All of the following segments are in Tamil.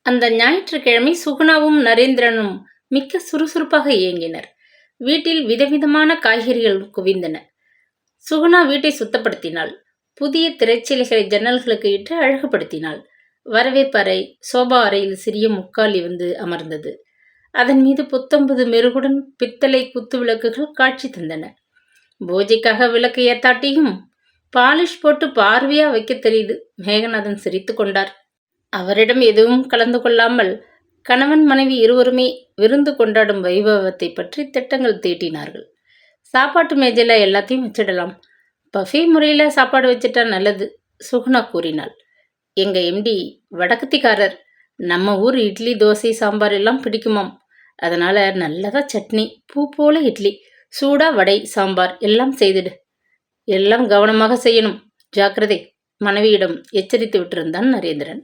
அந்த ஞாயிற்றுக்கிழமை சுகுணாவும் நரேந்திரனும் மிக்க சுறுசுறுப்பாக இயங்கினர். வீட்டில் விதவிதமான காய்கறிகள் குவிந்தன. சுகுணா வீட்டை சுத்தப்படுத்தினாள். புதிய திரைச்சீலைகளை ஜன்னல்களுக்கு இட்டு அழகுபடுத்தினாள். வரவேற்பறை சோபா அறையில் சிறிய முக்காலி வந்து அமர்ந்தது. அதன் மீது புத்தம்புது மெருகுடன் பித்தளை குத்து விளக்குகள் காட்சி தந்தன. பூஜைக்காக விளக்கு ஏத்தாட்டியும் பாலிஷ் போட்டு பார்வையா வைக்க தெரியுது. மேகநாதன் சிரித்து கொண்டார். அவரிடம் எதுவும் கலந்து கொள்ளாமல் கணவன் மனைவி இருவருமே விருந்து கொண்டாடும் வைபவத்தை பற்றி திட்டங்கள் தீட்டினார்கள். சாப்பாட்டு மேஜையில் எல்லாத்தையும் வச்சிடலாம். பஃபே முறையில் சாப்பாடு வச்சுட்டா நல்லது, சுகுணா கூறினாள். எங்கள் எம்டி வடக்கத்திக்காரர். நம்ம ஊர் இட்லி தோசை சாம்பார் எல்லாம் பிடிக்குமாம். அதனால் நல்லதா சட்னி, பூ போல இட்லி, சூடா வடை சாம்பார் எல்லாம் செய்துடு. எல்லாம் கவனமாக செய்யணும், ஜாக்கிரதை, மனைவியிடம் எச்சரித்து விட்டிருந்தான் நரேந்திரன்.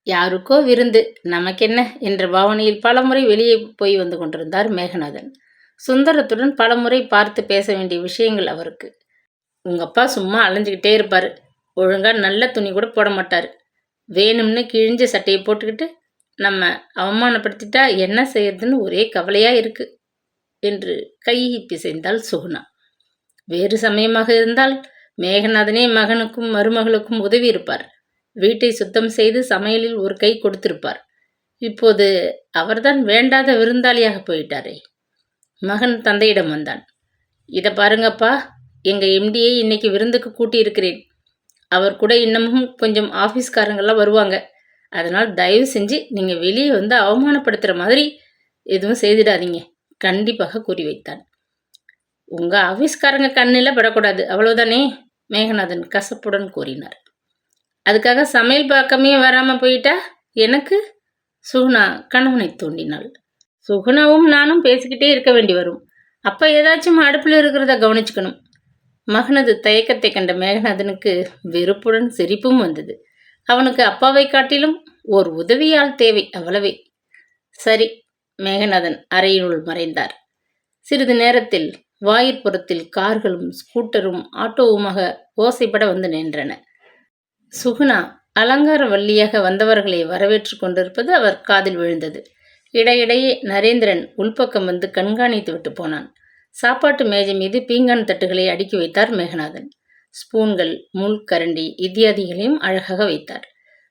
யாருக்கோ விருந்து, நமக்கென்ன என்ற பாவனையில் பலமுறை வெளியே போய் வந்து கொண்டிருந்தார் மேகநாதன். சுந்தரத்துடன் பலமுறை பார்த்து பேச வேண்டிய விஷயங்கள் அவருக்கு. உங்கள் அப்பா சும்மா அலைஞ்சிக்கிட்டே இருப்பார். ஒழுங்காக நல்ல துணி கூட போட மாட்டார். வேணும்னு கிழிஞ்ச சட்டையை போட்டுக்கிட்டு நம்ம அவமானப்படுத்திட்டா என்ன செய்யறதுன்னு ஒரே கவலையாக இருக்கு என்று கையை பிசைந்தாள் சுகுணா. வேறு சமயமாக இருந்தால் மேகநாதனே மகனுக்கும் மருமகளுக்கும் உதவி இருப்பார். வீட்டை சுத்தம் செய்து சமையலில் ஒரு கை கொடுத்திருப்பார். இப்போது அவர்தான் வேண்டாத விருந்தாளியாக போயிட்டாரே. மகன் தந்தையிடம் வந்தான். இதை பாருங்கப்பா, எங்கள் எம்டியை இன்னைக்கு விருந்துக்கு கூட்டி இருக்கிறேன். அவர் கூட இன்னமும் கொஞ்சம் ஆஃபீஸ்காரங்கள்லாம் வருவாங்க. அதனால் தயவு செஞ்சு நீங்கள் வெளியே வந்து அவமானப்படுத்துகிற மாதிரி எதுவும் செய்திடாதீங்க, கண்டிப்பாக கூறி வைத்தான். உங்கள் ஆஃபீஸ்காரங்க கண்ணில் படக்கூடாது, அவ்வளோதானே, மேகநாதன் கசப்புடன் கூறினார். அதுக்காக சமையல் பக்கமே வராமல் போயிட்டா எனக்கு? சுகுணா கணவனை தூண்டினாள். சுகுணாவும் நானும் பேசிக்கிட்டே இருக்க வேண்டி வரும். அப்போ ஏதாச்சும் அடுப்பில் இருக்கிறத கவனிச்சுக்கணும். மகனது தயக்கத்தை கண்ட மேகநாதனுக்கு வெறுப்புடன் சிரிப்பும் வந்தது. அவனுக்கு அப்பாவை காட்டிலும் ஓர் உதவியால் தேவை, அவ்வளவே. சரி, மேகநாதன் அறையினுள் மறைந்தார். சிறிது நேரத்தில் வாயிற்புறத்தில் கார்களும் ஸ்கூட்டரும் ஆட்டோவுமாக ஓசைப்பட வந்து நின்றன. சுகுணா அலங்கார வள்ளியாக வந்தவர்களை வரவேற்று கொண்டிருப்பது அவர் காதில் விழுந்தது. இடையிடையே நரேந்திரன் உள்பக்கம் வந்து கண்காணித்து விட்டு போனான். சாப்பாட்டு மேஜை மீது பீங்கான் தட்டுகளை அடுக்கி வைத்தார் மேகநாதன். ஸ்பூன்கள், முள் கரண்டி இத்தியாதிகளையும் அழகாக வைத்தார்.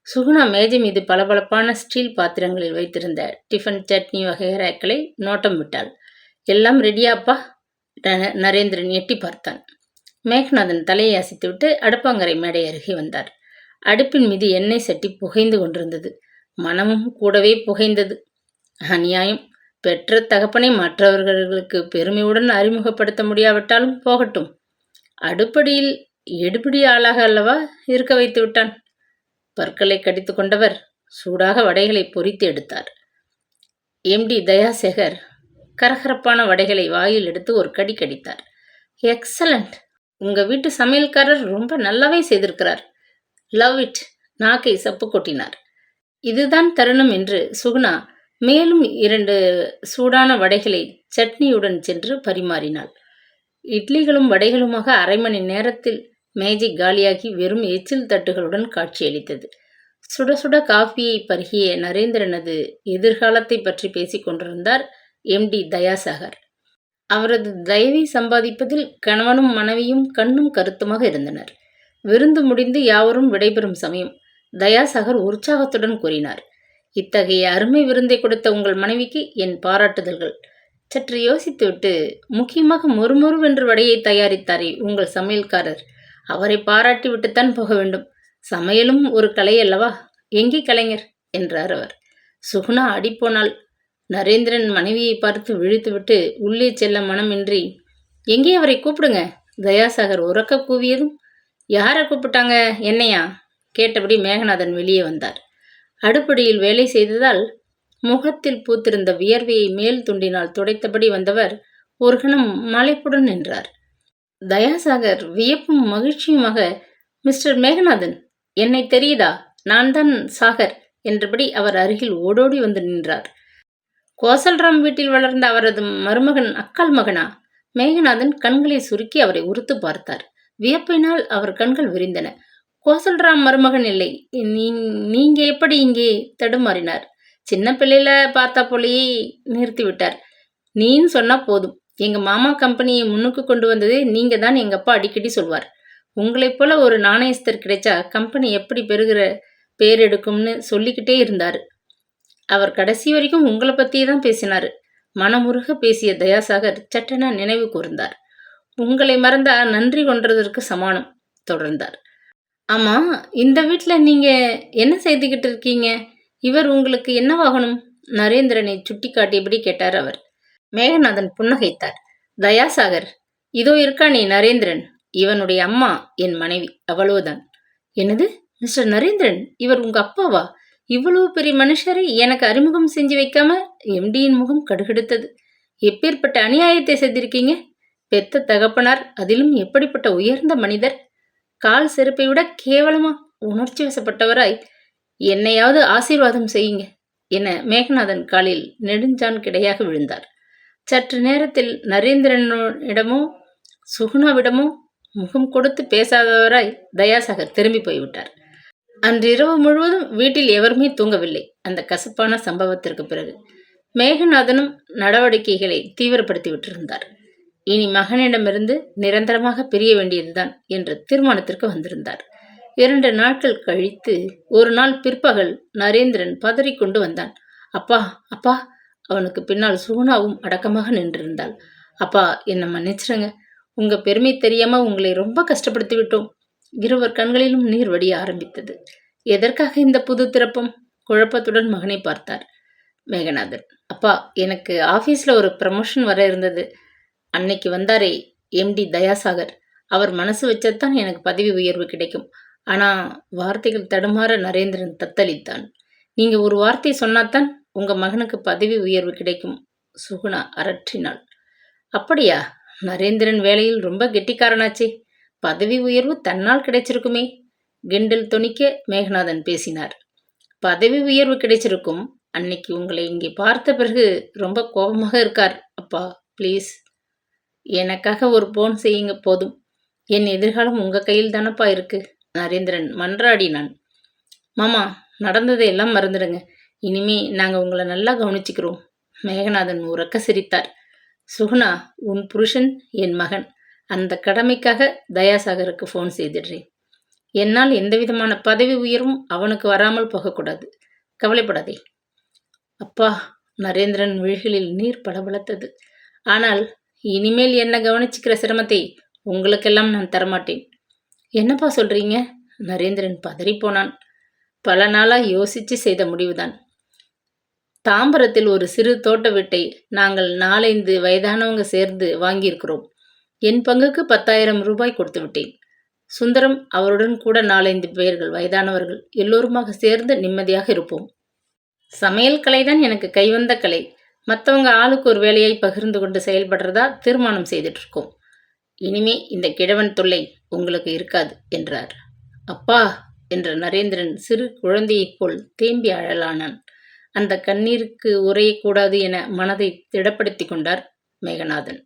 சுகுணா மேஜை மீது பளபளப்பான ஸ்டீல் பாத்திரங்களில் வைத்திருந்த டிஃபன், சட்னி வகைராக்களை நோட்டம் விட்டாள். எல்லாம் ரெடியாப்பா? நரேந்திரன் எட்டி பார்த்தான். மேகநாதன் தலையை அசைத்துவிட்டு அடுப்பாங்கரை மேடை அருகே வந்தார். அடுப்பின் மீது எண்ணெய் சட்டி புகைந்து கொண்டிருந்தது. மனமும் கூடவே புகைந்தது. அநியாயம். பெற்ற தகப்பனை மற்றவர்களுக்கு பெருமையுடன் அறிமுகப்படுத்த முடியாவிட்டாலும் போகட்டும். அடுப்படியில் எடுபிடி ஆளாக அல்லவா இருக்க வைத்து விட்டான். பற்களை கடித்து கொண்டவர் சூடாக வடைகளை பொரித்து எடுத்தார். எம்டி தயாசேகர் கரகரப்பான வடைகளை வாயில் எடுத்து ஒரு கடி கடித்தார். எக்ஸலண்ட், உங்கள் வீட்டு சமையல்காரர் ரொம்ப நல்லாவே செய்திருக்கிறார். லவ் இட், நாக்கை சப்பு கொட்டினார். இதுதான் தருணம் என்று சுகுணா மேலும் 2 சூடான வடைகளை சட்னியுடன் சென்று பரிமாறினாள். இட்லிகளும் வடைகளுமாக அரை மணி நேரத்தில் மேஜை காலியாகி வெறும் எச்சில் தட்டுகளுடன் காட்சியளித்தது. சுட சுட காஃபியை பருகிய நரேந்திரனது எதிர்காலத்தை பற்றி பேசிக் கொண்டிருந்தார் எம்டி தயாசாகர். அவரது தயவை சம்பாதிப்பதில் கணவனும் மனைவியும் கண்ணும் கருத்துமாக இருந்தனர். விருந்து முடிந்து யாவரும் விடைபெறும் சமயம் தயாசாகர் உற்சாகத்துடன் கூறினார். இத்தகைய அருமை விருந்தை கொடுத்த உங்கள் மனைவிக்கு என் பாராட்டுதல்கள். சற்று யோசித்துவிட்டு, முக்கியமாக மொறுமொறுவென்று வடையை தயாரித்தாரே உங்கள் சமையல்காரர், அவரை பாராட்டி விட்டுத்தான் போக வேண்டும். சமையலும் ஒரு கலை அல்லவா? எங்கே கலைஞர் என்றார் அவர். சுகுணா அடிப்போனாள். நரேந்திரன் மனைவியை பார்த்து விழித்துவிட்டு உள்ளே செல்ல மனமின்றி, எங்கே அவரை கூப்பிடுங்க. தயாசாகர் உறக்க கூவியதும், யாரை கூப்பிட்டாங்க, என்னையா கேட்டபடி மேகநாதன் வெளியே வந்தார். அடுப்படியில் வேலை செய்ததால் முகத்தில் பூத்திருந்த வியர்வையை மேல் துண்டினால் துடைத்தபடி வந்தவர் ஒரு கணம் மலைப்புடன் நின்றார். தயாசாகர் வியப்பும் மகிழ்ச்சியுமாக, மிஸ்டர் மேகநாதன், என்னை தெரியுதா? நான் தான் சாகர் என்றபடி அவர் அருகில் ஓடோடி வந்து நின்றார். கோசல்ராம் வீட்டில் வளர்ந்த அவரது மருமகன் அக்கால் மகனா? மேகநாதன் கண்களை சுருக்கி அவரை உறுத்து பார்த்தார். வியப்பினால் அவர் கண்கள் விரிந்தன. கோசல்ராம் மருமகன் இல்லை, நீங்க எப்படி இங்கே? தடுமாறினார். சின்ன பிள்ளையில பார்த்தா போலயே நிறுத்தி விட்டார். நீன்னு சொன்னா போதும். எங்க மாமா கம்பெனியை முன்னுக்கு கொண்டு வந்ததே நீங்க தான் எங்க அப்பா அடிக்கடி சொல்வார். உங்களைப் போல ஒரு நாணயஸ்தர் கிடைச்சா கம்பெனி எப்படி பெருகிற பேர் எடுக்கும்னு சொல்லிக்கிட்டே இருந்தாரு. அவர் கடைசி வரைக்கும் உங்கள பத்தியே தான் பேசினாரு. மனமுருக பேசிய தயாசாகர் சட்டென நினைவு கூர்ந்தார். உங்களை மறந்தா நன்றி கொன்றதற்கு சமானம் தொடர்ந்தார். ஆமா, இந்த வீட்ல நீங்க என்ன செய்துகிட்டு இருக்கீங்க? இவர் உங்களுக்கு என்னவாகணும்? நரேந்திரனை சுட்டிக்காட்டியபடி கேட்டார் அவர். மேகநாதன் புன்னகைத்தார். தயாசாகர், இதோ இருக்கானே நரேந்திரன், இவனுடைய அம்மா என் மனைவி, அவ்வளவுதான். என்னது, மிஸ்டர் நரேந்திரன், இவர் உங்க அப்பாவா? இவ்வளவு பெரிய மனுஷரை எனக்கு அறிமுகம் செஞ்சு வைக்காம எம்டியின் முகம் கடுகெடுத்தது. எப்பேற்பட்ட அநியாயத்தை செய்திருக்கீங்க? பெத்த தகப்பனார், அதிலும் எப்படிப்பட்ட உயர்ந்த மனிதர்! கால் செருப்பை விட கேவலமா உணர்ச்சி வசப்பட்டவராய் என்னையாவது ஆசீர்வாதம் செய்யுங்க என மேகநாதன் காலில் நெடுஞ்சான் கிடையாக விழுந்தார். சற்று நேரத்தில் நரேந்திரனிடமோ சுகுணாவிடமோ முகம் கொடுத்து பேசாதவராய் தயாசாகர் திரும்பி போய்விட்டார். அன்றிரவு முழுவதும் வீட்டில் எவருமே தூங்கவில்லை. அந்த கசப்பான சம்பவத்திற்கு பிறகு மேகநாதனும் நடவடிக்கைகளை தீவிரப்படுத்தி விட்டிருந்தார். இனி மகனிடமிருந்து நிரந்தரமாக பிரிய வேண்டியதுதான் என்ற தீர்மானத்திற்கு வந்திருந்தார். 2 நாட்கள் கழித்து ஒரு நாள் பிற்பகல் நரேந்திரன் பதறிக்கொண்டு வந்தான். அப்பா, அப்பா! அவனுக்கு பின்னால் சுகுணாவும் அடக்கமாக நின்றிருந்தாள். அப்பா, என்னை மன்னிச்சிருங்க. உங்க பெருமை தெரியாம உங்களை ரொம்ப கஷ்டப்படுத்தி விட்டோம். இருவர் கண்களிலும் நீர் வடிய ஆரம்பித்தது. எதற்காக இந்த புது திறப்பம்? குழப்பத்துடன் மகனை பார்த்தார் மேகநாதன். அப்பா, எனக்கு ஆபீஸ்ல ஒரு ப்ரமோஷன் வர இருந்தது. அன்னைக்கு வந்தாரே எம்டி தயாசாகர், அவர் மனசு வச்சத்தான் எனக்கு பதவி உயர்வு கிடைக்கும். ஆனா வார்த்தைகள் தடுமாற நரேந்திரன் தத்தளித்தான். நீங்க ஒரு வார்த்தை சொன்னாத்தான் உங்க மகனுக்கு பதவி உயர்வு கிடைக்கும், சுகுணா அரற்றினாள். அப்படியா? நரேந்திரன் வேலையில் ரொம்ப கெட்டிக்காரனாச்சே, பதவி உயர்வு தன்னால் கிடைச்சிருக்குமே. கிண்டல் தொனிக்க மேகநாதன் பேசினார். பதவி உயர்வு கிடைச்சிருக்கும். அன்னைக்கு உங்களை இங்கே பார்த்த பிறகு ரொம்ப கோபமாக இருக்கார். அப்பா, ப்ளீஸ் எனக்காக ஒரு போன் செய்யுங்க போதும். என் எதிர்காலம் உங்க கையில் தானப்பா இருக்கு. நரேந்திரன் மன்றாடினான். மாமா, நடந்ததை எல்லாம் மறந்துடுங்க. இனிமே நாங்க உங்களை நல்லா கவனிச்சுக்கிறோம். மேகநாதன் உரக்க சிரித்தார். சுகுணா, உன் புருஷன் என் மகன். அந்த கடமைக்காக தயாசாகருக்கு ஃபோன் செய்திடுறேன். என்னால் எந்தவிதமான பதவி உயர்வும் அவனுக்கு வராமல் போகக்கூடாது. கவலைப்படாதே. அப்பா, நரேந்திரன் விழிகளில் நீர் பளபளத்தது. ஆனால் இனிமேல் என்ன கவனிச்சுக்கிற சிரமத்தை உங்களுக்கெல்லாம் நான் தரமாட்டேன். என்னப்பா சொல்றீங்க? நரேந்திரன் பதறிப்போனான். பல நாளா யோசிச்சு செய்த முடிவுதான். தாம்பரத்தில் ஒரு சிறு தோட்ட வீட்டை நாங்கள் 4-5 வயதானவங்க சேர்ந்து வாங்கியிருக்கிறோம். என் பங்குக்கு 10,000 ரூபாய் கொடுத்து விட்டேன். சுந்தரம் அவருடன் கூட 4-5 பேர்கள் வயதானவர்கள் எல்லோருமாக சேர்ந்து நிம்மதியாக இருப்போம். சமையல் கலைதான் எனக்கு கைவந்த கலை. மற்றவங்க ஆளுக்கு ஒரு வேலையை பகிர்ந்து கொண்டு செயல்படுறதா தீர்மானம் செய்துட்டு இருக்கோம். இனிமே இந்த கிழவன் தொல்லை உங்களுக்கு இருக்காது என்றார். அப்பா என்ற நரேந்திரன் சிறு குழந்தையைப் போல் தேம்பி அழலானான். அந்த கண்ணீருக்கு உறையக்கூடாது என மனதை திடப்படுத்தி கொண்டார் மேகநாதன்.